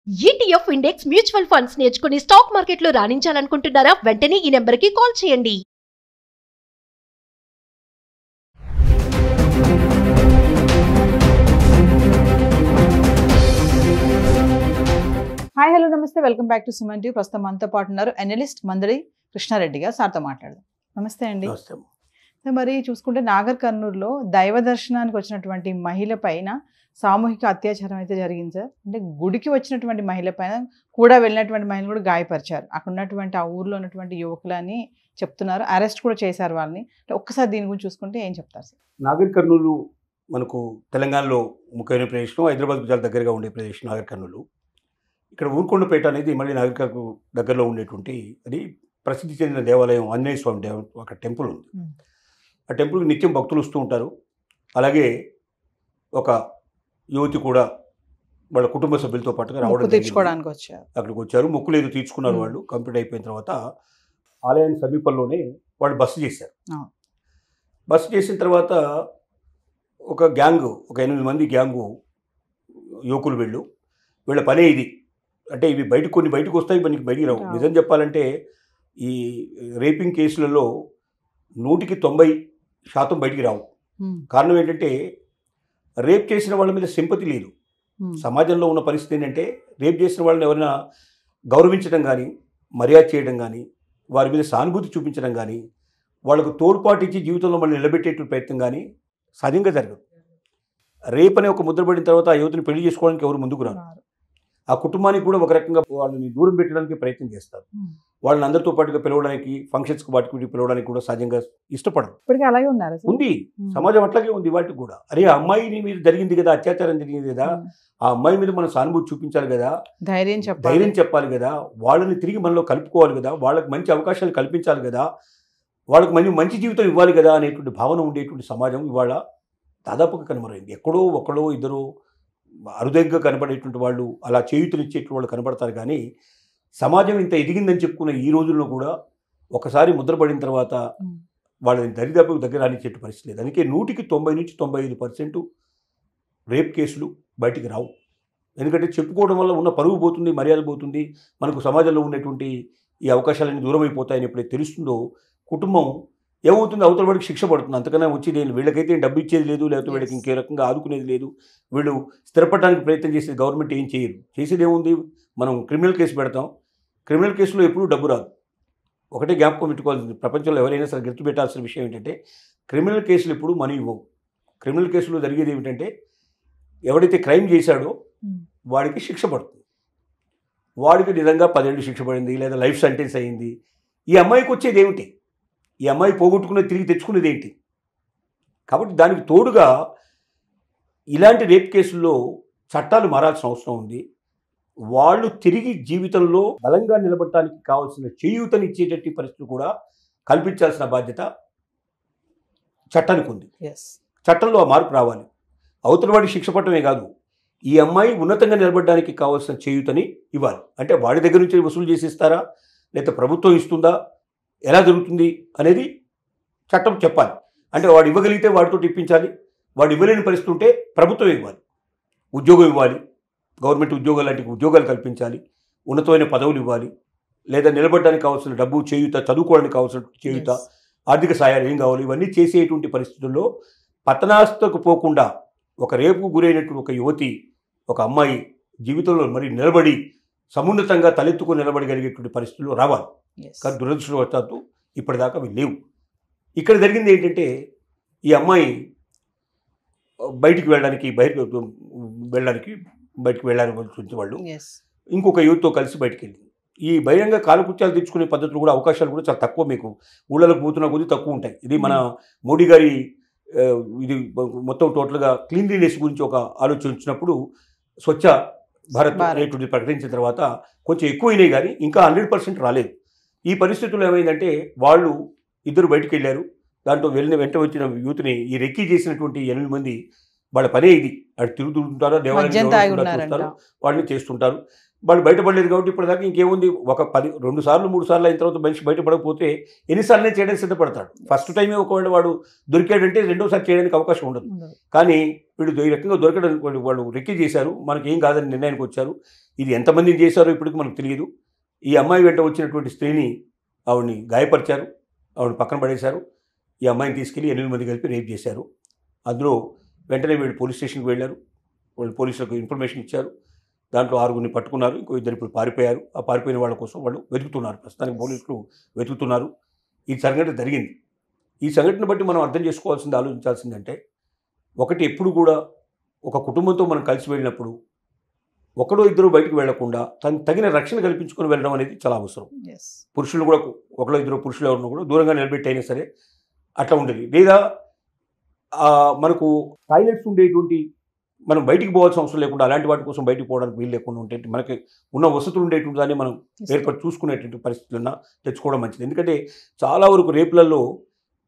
ETF index mutual funds నేర్చుకుని stock మార్కెట్లో రాణించాలనుకుంటున్నారా? వెంటనే ఈ నెంబర్కి కాల్ చేయండి. హాయ్ హలో నమస్తే, welcome back to Suman TV. ప్రస్తుతం మనతో పాటు ఉన్నారు అనలిస్ట్ మందడి కృష్ణారెడ్డి గారు. సార్తో మాట్లాడదాం. నమస్తే అండి. మరి చూసుకుంటే నాగర్ కర్నూలులో దైవ దర్శనానికి వచ్చినటువంటి మహిళ పైన సామూహిక అత్యాచారం అయితే జరిగింది సార్. అంటే గుడికి వచ్చినటువంటి మహిళ పైన కూడా వెళ్ళినటువంటి మహిళలు కూడా గాయపరిచారు. అక్కడ ఉన్నటువంటి ఆ ఊర్లో ఉన్నటువంటి యువకులని చెప్తున్నారు. అరెస్ట్ కూడా చేశారు వాళ్ళని. ఒక్కసారి దీని గురించి చూసుకుంటే ఏం చెప్తారు సార్? నాగర్ కర్నూలు మనకు తెలంగాణలో ముఖ్యమైన ప్రదేశం, హైదరాబాద్కు చాలా దగ్గరగా ఉండే ప్రదేశం నాగర్ కర్నూలు. ఇక్కడ ఊరుకొండపేట అనేది మళ్ళీ నాగరికకు దగ్గరలో ఉండేటువంటి అది ప్రసిద్ధి చెందిన దేవాలయం, ఆంజనేయ స్వామి దేవాలయం, అక్కడ టెంపుల్ ఉంది. ఆ టెంపుల్కి నిత్యం భక్తులు వస్తూ ఉంటారు. అలాగే ఒక యువతి కూడా వాళ్ళ కుటుంబ సభ్యులతో పాటుగా రావడం తీర్చుకోవడానికి వచ్చారు. అక్కడికి వచ్చారు. మొక్కులు ఏదో తీర్చుకున్నారు. వాళ్ళు కంప్లీట్ అయిపోయిన తర్వాత ఆలయానికి సమీపంలోనే వాళ్ళు బస చేశారు. బస చేసిన తర్వాత ఒక గ్యాంగు, ఒక 8 మంది గ్యాంగు యువకులు వీళ్ళ పనే ఇది. అంటే ఇవి కొన్ని బయటకు వస్తాయి, మనకి బయటికి రావు. నిజం చెప్పాలంటే ఈ రేపింగ్ కేసులలో 100% బయటికి రావు. కారణం ఏంటంటే రేప్ చేసిన వాళ్ళ మీద సింపతి లేదు. సమాజంలో ఉన్న పరిస్థితి ఏంటంటే రేప్ చేసిన వాళ్ళని ఎవరైనా గౌరవించడం కానీ, మర్యాద చేయడం కానీ, వారి మీద సానుభూతి చూపించడం కానీ, వాళ్ళకు తోడ్పాటు ఇచ్చి జీవితంలో మళ్ళీ నిలబెట్టేటువంటి ప్రయత్నం కానీ సహజంగా జరగదు. రేప్ అనే ఒక ముద్ర పడిన తర్వాత ఆ యువతిని పెళ్లి చేసుకోవడానికి ఎవరు ముందుకు రారు. ఆ కుటుంబానికి కూడా ఒక రకంగా వాళ్ళని దూరం పెట్టడానికి ప్రయత్నం చేస్తారు. వాళ్ళని అందరితో పాటుగా పిలవడానికి, ఫంక్షన్స్కి వాటికి పిలవడానికి కూడా సహజంగా ఇష్టపడరు. ఇప్పటికీ అలాగే ఉన్నారు. ఉంది, సమాజం అట్లాగే ఉంది. వాటికి కూడా అరే ఆ అమ్మాయిని మీద జరిగింది కదా, అత్యాచారం జరిగింది కదా, ఆ అమ్మాయి మీద మనం సానుభూతి చూపించాలి కదా, ధైర్యం చెప్పాలి కదా, వాళ్ళని తిరిగి మనలో కలుపుకోవాలి కదా, వాళ్ళకి మంచి అవకాశాలు కల్పించాలి కదా, వాళ్ళకి మంచి జీవితం ఇవ్వాలి కదా అనేటువంటి భావన ఉండేటువంటి సమాజం ఇవాళ దాదాపుగా కనుమరైంది. ఎక్కడో ఒకడో ఇద్దరు అరుదైగా కనబడేటువంటి వాళ్ళు, అలా చేయూతనిచ్చేటువంటి వాళ్ళు కనబడతారు. కానీ సమాజం ఇంత ఎదిగిందని చెప్పుకున్న ఈ రోజుల్లో కూడా ఒకసారి ముద్రపడిన తర్వాత వాళ్ళని దరిదాపుకు దగ్గర రానిచ్చేట్టు పరిస్థితి లేదు. అందుకే 90-95% రేప్ కేసులు బయటికి రావు. ఎందుకంటే చెప్పుకోవడం వల్ల ఉన్న పరువు పోతుంది, మర్యాద పోతుంది, మనకు సమాజంలో ఉండేటువంటి ఈ అవకాశాలన్నీ దూరం అయిపోతాయని ఎప్పుడైతే తెలుస్తుందో కుటుంబం ఏమవుతుంది, అవతల వాడికి శిక్ష పడుతుంది. అంతకన్నా వచ్చేది వీళ్ళకైతే డబ్బు ఇచ్చేది లేదు, లేకపోతే వీళ్ళకి ఇంకే రకంగా ఆదుకునేది లేదు. వీళ్ళు స్థిరపడడానికి ప్రయత్నం చేసేది గవర్నమెంట్ ఏం చేయరు. చేసేది ఏముంది, మనం క్రిమినల్ కేసు పెడతాం. క్రిమినల్ కేసులో ఎప్పుడూ డబ్బు రాదు. ఒకటే జ్ఞాపకం పెట్టుకోవాల్సింది, ప్రపంచంలో ఎవరైనా సరే గుర్తుపెట్టాల్సిన విషయం ఏంటంటే క్రిమినల్ కేసులు ఎప్పుడు మనీ ఇవ్వవు. క్రిమినల్ కేసులో జరిగేది ఏమిటంటే ఎవడైతే క్రైమ్ చేశాడో వాడికి శిక్ష పడుతుంది. వాడికి నిజంగా 10 ఏళ్ళు శిక్ష పడింది, లేదా లైఫ్ సెంటెన్స్ అయ్యింది. ఈ అమ్మాయికి వచ్చేది ఏమిటి, ఈ అమ్మాయి పోగొట్టుకునేది తిరిగి తెచ్చుకునేది ఏంటి? కాబట్టి దానికి తోడుగా ఇలాంటి రేప్ కేసుల్లో చట్టాలు మారాల్సిన అవసరం ఉంది. వాళ్ళు తిరిగి జీవితంలో బలంగా నిలబడటానికి కావాల్సిన చేయూతనిచ్చేటట్టు పరిస్థితులు కూడా కల్పించాల్సిన బాధ్యత చట్టానికి ఉంది. చట్టంలో ఆ మార్పు రావాలి. అవతల వాడికి శిక్ష పడటమే కాదు, ఈ అమ్మాయి ఉన్నతంగా నిలబడడానికి కావాల్సిన చేయూతని ఇవ్వాలి. అంటే వాడి దగ్గర నుంచి వసూలు చేసి ఇస్తారా, లేదా ప్రభుత్వం ఇస్తుందా, ఎలా జరుగుతుంది అనేది చట్టం చెప్పాలి. అంటే వాడు ఇవ్వగలిగితే వాడితో ఇప్పించాలి, వాడు ఇవ్వలేని పరిస్థితి ఉంటే ప్రభుత్వం ఇవ్వాలి, ఉద్యోగం ఇవ్వాలి, గవర్నమెంట్ ఉద్యోగాలు లాంటి ఉద్యోగాలు కల్పించాలి, ఉన్నతమైన పదవులు ఇవ్వాలి, లేదా నిలబడడానికి కావాల్సిన డబ్బు, చేయూత, చదువుకోవడానికి కావాల్సిన చేయూత, ఆర్థిక సాయాలు ఏం కావాలి, ఇవన్నీ చేసేటువంటి పరిస్థితుల్లో పతనాస్తకు పోకుండా ఒక రేపుకు గురైనటువంటి ఒక యువతి, ఒక అమ్మాయి జీవితంలో మరి నిలబడి సమున్నతంగా తలెత్తుకుని నిలబడగలిగేటువంటి పరిస్థితుల్లో రావాలి. కానీ దురదృష్టవశాత్తు ఇప్పటిదాకా అవి లేవు. ఇక్కడ జరిగింది ఏంటంటే ఈ అమ్మాయి బయటికి వెళ్ళడానికి వాళ్ళు ఇంకొక యూత్తో కలిసి బయటికి వెళ్ళింది. ఈ బహిరంగ కాలకృత్యాలు తెచ్చుకునే పద్ధతులు కూడా, అవకాశాలు కూడా చాలా తక్కువ. మీకు ఊళ్ళలోకి పోతున్న కొద్ది తక్కువ ఉంటాయి. ఇది మన మోడీ గారి ఇది మొత్తం టోటల్గా క్లీన్లీనెస్ గురించి ఒక ఆలోచన వచ్చినప్పుడు స్వచ్ఛ భారత్ అనేటువంటి ప్రకటించిన తర్వాత కొంచెం ఎక్కువైనాయి, కానీ ఇంకా 100% రాలేదు. ఈ పరిస్థితుల్లో ఏమైందంటే వాళ్ళు ఇద్దరు బయటికి వెళ్ళారు. దాంట్లో వెంట వచ్చిన యూత్ని ఈ రెక్కీ చేసినటువంటి 8 మంది వాళ్ళ పనే ఇది. అటు తిరుగుతుంటారు, మద్యం తాగి దేవాలయం ఉన్నారంట. చూస్తారు, వాళ్ళని చేస్తుంటారు. వాళ్ళు బయటపడలేదు కాబట్టి ఇప్పటిదాకా ఇంకేముంది, ఒక 2 సార్లు 3 సార్లు అయిన తర్వాత మనిషి బయటపడకపోతే ఎన్నిసార్లు చేయడానికి సిద్ధపడతాడు. ఫస్ట్ టైమే ఒకవేళ వాడు దొరికాడంటే రెండోసారి చేయడానికి అవకాశం ఉండదు. కానీ వీడు ఈ రకంగా దొరకడానికి వాళ్ళు రెక్కి చేశారు, మనకి ఏం కాదని నిర్ణయానికి వచ్చారు. ఇది ఎంతమందిని చేశారో ఇప్పటికీ మనకు తెలియదు. ఈ అమ్మాయి వెంట వచ్చినటువంటి స్త్రీని ఆవిడని గాయపరిచారు, ఆవిడని పక్కన పడేశారు. ఈ అమ్మాయిని తీసుకెళ్ళి 8 మంది కలిపి రేప్ చేశారు. అందులో వెంటనే వీళ్ళు పోలీస్ స్టేషన్కి వెళ్ళారు, వాళ్ళు పోలీసులకు ఇన్ఫర్మేషన్ ఇచ్చారు. దాంట్లో 6గురిని పట్టుకున్నారు, ఇంకో 2 ఇప్పుడు పారిపోయారు. ఆ పారిపోయిన వాళ్ళ కోసం వాళ్ళు వెతుకుతున్నారు, ప్రస్తుతానికి పోలీసులు వెతుకుతున్నారు. ఈ సంఘటన జరిగింది. ఈ సంఘటన బట్టి మనం అర్థం చేసుకోవాల్సింది, ఆలోచించాల్సిందంటే, ఒకటి ఎప్పుడు కూడా ఒక కుటుంబంతో మనం కలిసి వెళ్ళినప్పుడు ఒకడో ఇద్దరు బయటకు వెళ్లకుండా తగిన రక్షణ కల్పించుకొని వెళ్ళడం అనేది చాలా అవసరం. పురుషులు కూడా ఒకడో ఇద్దరు పురుషులు ఎవరినో కూడా దూరంగా నిలబెట్టి అయినా సరే అట్లా ఉండేది. లేదా మనకు టాయిలెట్స్ ఉండేటువంటి, మనం బయటికి పోవాల్సిన అవసరం లేకుండా అలాంటి వాటి కోసం బయటికి పోవడానికి వీలు లేకుండా ఉంటే మనకి ఉన్న వసతులు ఉండేటువంటి దాన్ని మనం ఏర్పాటు చూసుకునేటువంటి పరిస్థితులన్నా తెచ్చుకోవడం మంచిది. ఎందుకంటే చాలా వరకు రేపులలో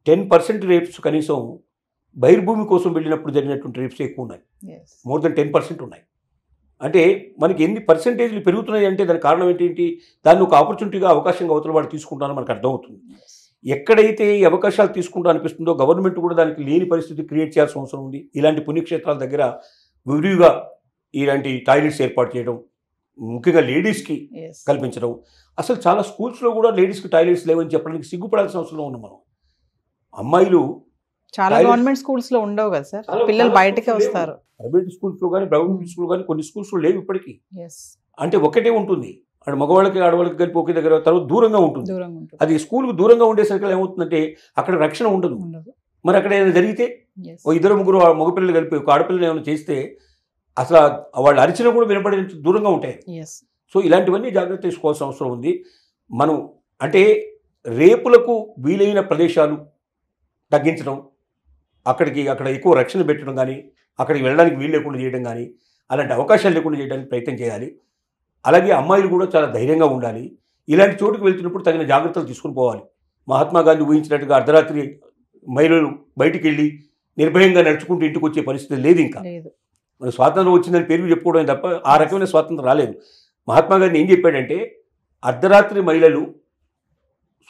10% రేప్స్ కనీసం బహిర్భూమి కోసం వెళ్ళినప్పుడు జరిగినటువంటి రేప్స్ ఎక్కువ ఉన్నాయి. మోర్ దెన్ 10% ఉన్నాయి. అంటే మనకి ఎన్ని పర్సెంటేజ్లు పెరుగుతున్నాయి అంటే దానికి కారణం ఏంటి, దాన్ని ఒక ఆపర్చునిటీగా, అవకాశంగా అవతల వాడు తీసుకుంటానని మనకు అర్థమవుతుంది. ఎక్కడైతే ఈ అవకాశాలు తీసుకుంటూ అనిపిస్తుందో గవర్నమెంట్ కూడా దానికి లేని పరిస్థితి క్రియేట్ చేయాల్సిన అవసరం ఉంది. ఇలాంటి పుణ్యక్షేత్రాల దగ్గర విరివిగా ఇలాంటి టాయిలెట్స్ ఏర్పాటు చేయడం, ముఖ్యంగా లేడీస్కి కల్పించడం. అసలు చాలా స్కూల్స్లో కూడా లేడీస్కి టాయిలెట్స్ లేవని చెప్పడానికి సిగ్గుపడాల్సిన అవసరం ఉన్నాం మనం. అమ్మాయిలు చాలా గవర్నమెంట్ స్కూల్స్ లో ఉండవు కదా సార్, పిల్లలు బయటకే వస్తారు. ప్రైవేట్ స్కూల్స్లో కానీ గవర్నమెంట్ స్కూల్ కానీ కొన్ని స్కూల్స్లో లేవు ఇప్పటికీ. అంటే ఒకటే ఉంటుంది, అంటే మగవాళ్ళకి ఆడవాళ్ళకి కలిపి ఒకే దగ్గర, తర్వాత దూరంగా ఉంటుంది. అది స్కూల్కి దూరంగా ఉండేసరికి ఏమవుతుందంటే అక్కడ రక్షణ ఉండదు. మరి అక్కడ ఏదైనా జరిగితే ఓ 2-3 మగపిల్లలు కలిపి ఒక ఆడపిల్లలు ఏమైనా చేస్తే అసలు వాళ్ళు అరిచినా కూడా వినపడే దూరంగా ఉంటాయి. సో ఇలాంటివన్నీ జాగ్రత్త తీసుకోవాల్సిన అవసరం ఉంది. మనం అంటే రేపులకు వీలైన ప్రదేశాలు తగ్గించడం, అక్కడ ఎక్కువ రక్షణ పెట్టడం కానీ, అక్కడికి వెళ్ళడానికి వీలు లేకుండా చేయడం కానీ, అలాంటి అవకాశాలు లేకుండా చేయడానికి ప్రయత్నం చేయాలి. అలాగే అమ్మాయిలు కూడా చాలా ధైర్యంగా ఉండాలి. ఇలాంటి చోటుకు వెళ్తున్నప్పుడు తగిన జాగ్రత్తలు తీసుకుని పోవాలి. మహాత్మా గాంధీ ఊహించినట్టుగా అర్ధరాత్రి మహిళలు బయటికి వెళ్ళి నిర్భయంగా నడుచుకుంటూ ఇంటికి వచ్చే పరిస్థితి లేదు. ఇంకా మన స్వాతంత్రం వచ్చిందని పేరు చెప్పుకోవడం తప్ప ఆ రకమైన స్వాతంత్రం రాలేదు. మహాత్మా గాంధీ ఏం చెప్పాడంటే, అర్ధరాత్రి మహిళలు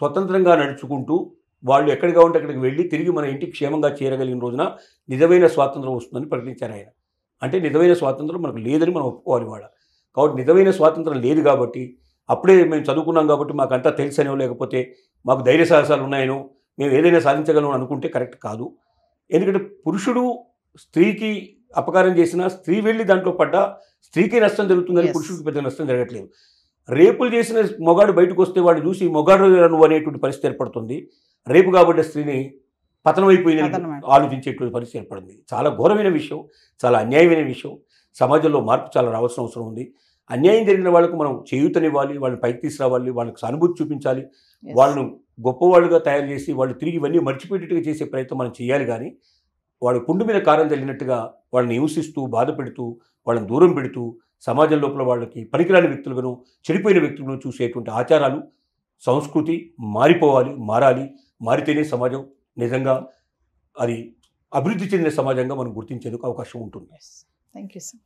స్వతంత్రంగా నడుచుకుంటూ వాళ్ళు ఎక్కడికి ఉంటే అక్కడికి వెళ్ళి తిరిగి మన ఇంటికి క్షేమంగా చేరగలిగిన రోజున నిజమైన స్వాతంత్రం వస్తుందని ప్రకటించారు ఆయన. అంటే నిజమైన స్వాతంత్రం మనకు లేదని మనం ఒప్పుకోవాలి వాళ్ళ. కాబట్టి నిజమైన స్వాతంత్రం లేదు కాబట్టి, అప్పుడే మేము చదువుకున్నాం కాబట్టి మాకు అంతా తెలుసనో, లేకపోతే మాకు ధైర్య సాహసాలు ఉన్నాయనో, మేము ఏదైనా సాధించగలం అనుకుంటే కరెక్ట్ కాదు. ఎందుకంటే పురుషుడు స్త్రీకి అపకారం చేసినా, స్త్రీ వెళ్ళి దాంట్లో పడ్డా స్త్రీకి నష్టం జరుగుతుందని పురుషుడికి పెద్ద నష్టం జరగట్లేదు. రేపులు చేసిన మొగాడు బయటకు వస్తే వాడు చూసి మొగాడు నువ్వు అనేటువంటి పరిస్థితి ఏర్పడుతుంది. రేపు కాబట్టి స్త్రీని పతనమైపోయిందని ఆలోచించేటువంటి పరిస్థితి ఏర్పడింది. చాలా ఘోరమైన విషయం, చాలా అన్యాయమైన విషయం. సమాజంలో మార్పు చాలా రావాల్సిన అవసరం ఉంది. అన్యాయం జరిగిన వాళ్ళకు మనం చేయూతనివ్వాలి, వాళ్ళని పైకి తీసుకురావాలి, వాళ్ళకి సానుభూతి చూపించాలి, వాళ్ళను గొప్పవాళ్ళుగా తయారు చేసి వాళ్ళు తిరిగి ఇవన్నీ మర్చిపోయేటట్టుగా చేసే ప్రయత్నం మనం చేయాలి. కానీ వాళ్ళ కుండు మీద కారం జరిగినట్టుగా వాళ్ళని హింసిస్తూ, బాధ పెడుతూ, వాళ్ళని దూరం పెడుతూ, సమాజం లోపల వాళ్ళకి పనికిరాని వ్యక్తులను, చెడిపోయిన వ్యక్తులను చూసేటువంటి ఆచారాలు, సంస్కృతి మారాలి. మారితేనే సమాజం నిజంగా అది అభివృద్ధి చెందిన సమాజంగా మనం గుర్తించేందుకు అవకాశం ఉంటుంది. Thank you sir.